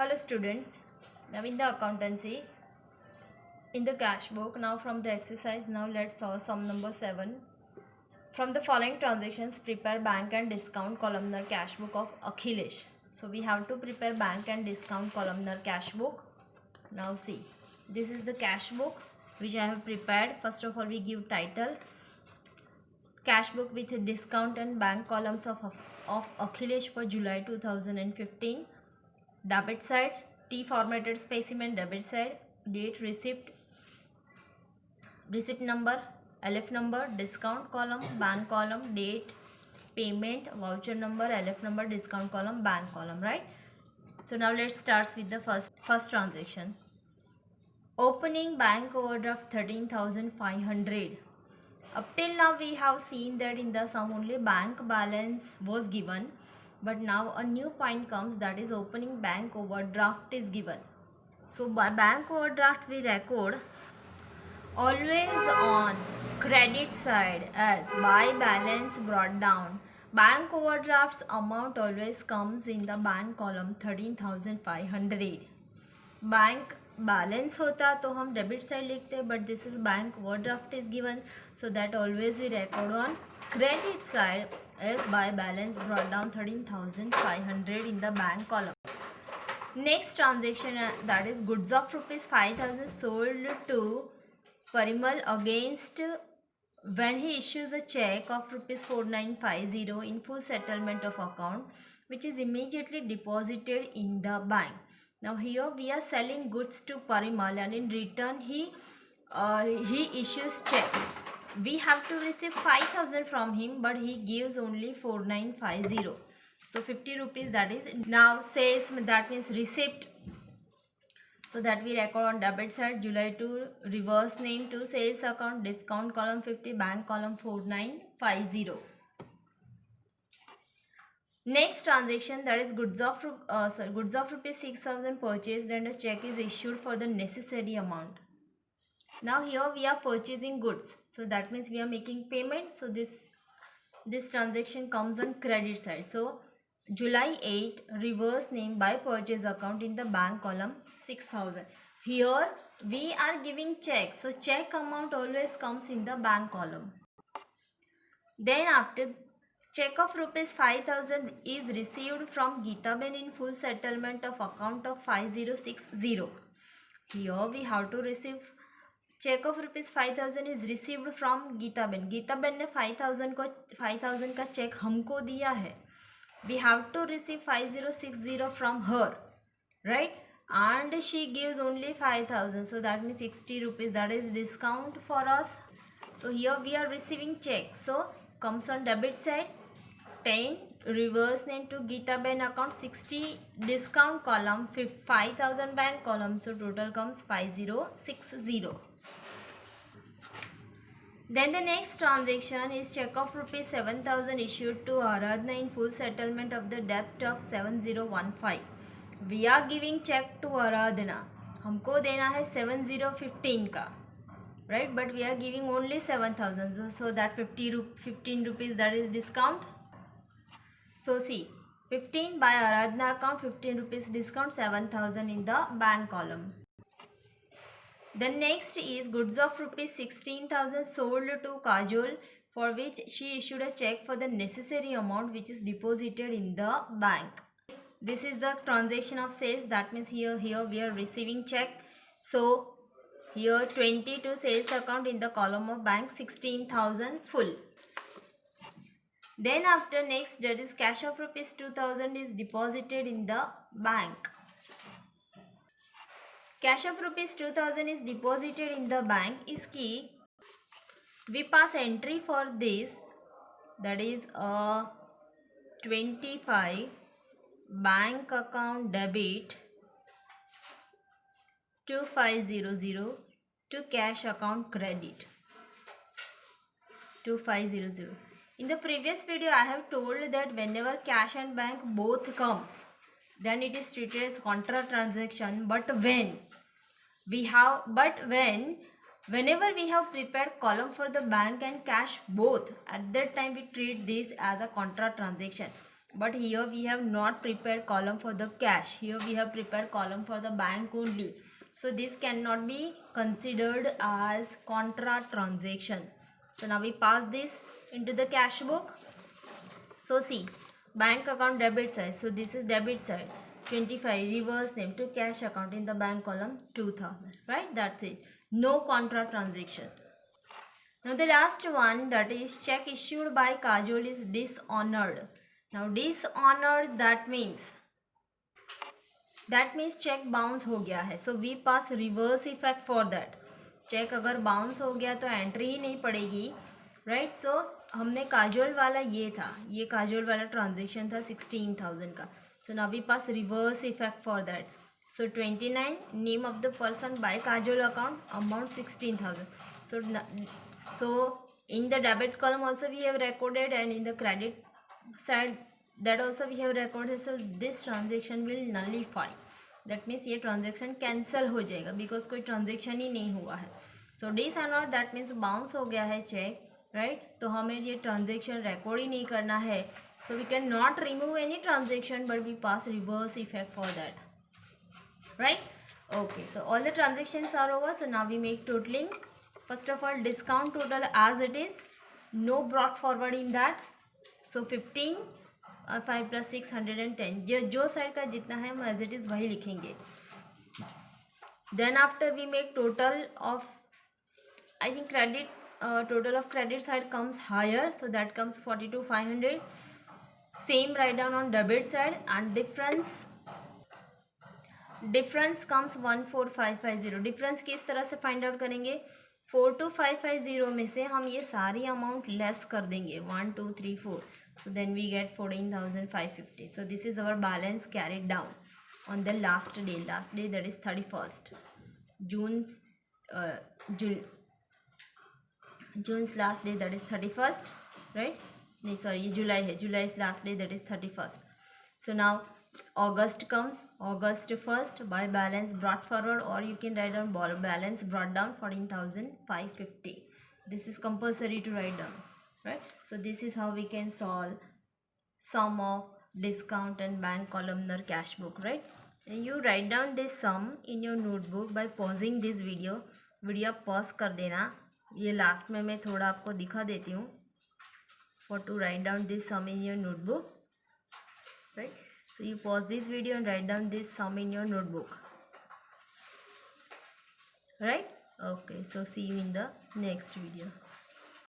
Hello students, now in the accountancy, in the cash book, now from the exercise, now let's solve sum number 7. From the following transactions, prepare bank and discount columnar cash book of Akhilesh. So we have to prepare bank and discount columnar cash book. Now see, this is the cash book which I have prepared. First of all, we give title, cash book with discount and bank columns of Akhilesh for July 2015. Debit side, T formatted specimen, debit side, date, receipt number, LF number, discount column, bank column, date, payment, voucher number, LF number, discount column, bank column, right? So now let's start with the first transaction. Opening bank overdraft 13,500. Up till now we have seen that in the sum only bank balance was given, but now a new point comes, that is opening bank overdraft is given. So by bank overdraft we record always on credit side as by balance brought down. Bank overdraft's amount always comes in the bank column 13,500. Bank balance होता तो हम debit side लिखते, but this is bank overdraft is given, so that always we record on credit side as by balance brought down 13,500 in the bank column. Next transaction, that is goods of rupees 5,000 sold to Parimal against when he issues a check of rupees 4950 in full settlement of account, which is immediately deposited in the bank. Now here we are selling goods to Parimal and in return he issues check. We have to receive 5,000 from him, but he gives only 4950. So 50 rupees, that is now sales, that means receipt. So that we record on debit side July to reverse name to sales account, discount column 50, bank column 4950. Next transaction, that is goods of rupees 6,000 purchased and a check is issued for the necessary amount. Now here we are purchasing goods, so that means we are making payment. So this transaction comes on credit side. So July 8 reverse name by purchase account in the bank column 6,000. Here we are giving check, so check amount always comes in the bank column. Then after check of rupees 5,000 is received from Geetaben in full settlement of account of 5060. Here we have to receive check of rupees 5,000 is received from Geetaben. Geetaben ने 5,000 का check हमको दिया है. We have to receive 5060 from her, right? And she gives only 5,000, so that means 60 rupees, that is discount for us. So here we are receiving check, so comes on debit side 10 reverse name to Geetaben account, 60 discount column, 5,000 bank column, so total comes 5060. Then the next transaction is check of rupees 7,000 issued to Aradhna in full settlement of the debt of 7015. We are giving check to Aradhna, हमको देना है 7015 का, right? But we are giving only 7,000, so that 15 rupees, that is discount. So see, 15 by Aradhna account, 15 rupees discount, 7,000 in the bank column. The next is goods of rupees 16,000 sold to Kajol, for which she issued a check for the necessary amount which is deposited in the bank. This is the transaction of sales, that means here we are receiving check. So here 20 to sales account in the column of bank, 16,000 full. Then after next, that is cash of rupees 2,000 is deposited in the bank. Cash of rupees 2,000 is deposited in the bank is key. We pass entry for this, that is 25 bank account debit 2500 to cash account credit 2500. In the previous video I have told that whenever cash and bank both comes, then it is treated as contra transaction. But whenever we have prepared column for the bank and cash both, at that time we treat this as a contra transaction. but here we have not prepared column for the cash. Here we have prepared column for the bank only. So this cannot be considered as contra transaction. So now we pass this into the cash book. So see, bank account debit side. So this is debit side. 25 reverse name to cash account in the bank column 2000. Right? That's it. No contra transaction. Now the last one, that is check issued by Kajol is dishonored. Now dishonored, that means check bounce हो गया है. So we pass reverse effect for that. Cheque अगर bounce हो गया तो entry ही नहीं पड़ेगी, right. सो हमने काजोल वाला ये था, ये काजोल वाला ट्रांजेक्शन था 16,000 का. So now we pass reverse effect for that. So 29 name of the person by Kajol account, amount 16,000. So in the debit column also we have recorded, and in the credit side that also we have recorded. So this transaction will nullify. That means ये transaction cancel हो जाएगा because कोई transaction ही नहीं हुआ है. So dishonored, that means bounce हो गया है check, right? तो हमें ये transaction record ही नहीं करना है. So we can not remove any transaction, but we pass reverse effect for that, right? Okay, so all the transactions are over. So now we make totaling. First of all, discount total as it is, no brought forward in that. So 15 और 5 + 6 110. जो side का जितना है हम as it is वही लिखेंगे. Then after we make total of, I think credit, total of credit side comes higher, so that comes 42,500. Same write down on debit side, and difference comes 14,550. Difference किस तरह से find out करेंगे? 42,550 में से हम ये सारी अमाउंट लेस कर देंगे, 1 2 3 4. So then we get 14,550. So this is our balance carried down on the last day that is 31st June's last day, that is 31st, right? No, sorry, ये जुलाई है. July's last day, that is 31st. So now August comes, August 1st by balance brought forward, or you can write down balance brought down 14,550. This is compulsory to write down, right? So this is how we can solve sum of discount and bank columnar cash book, right? And you write down this sum in your notebook by pausing this video. Video आप pause कर देना. ये last में मैं थोड़ा आपको दिखा देती हूँ. For to write down this sum in your notebook, right? So you pause this video and write down this sum in your notebook, right? Okay, so see you in the next video.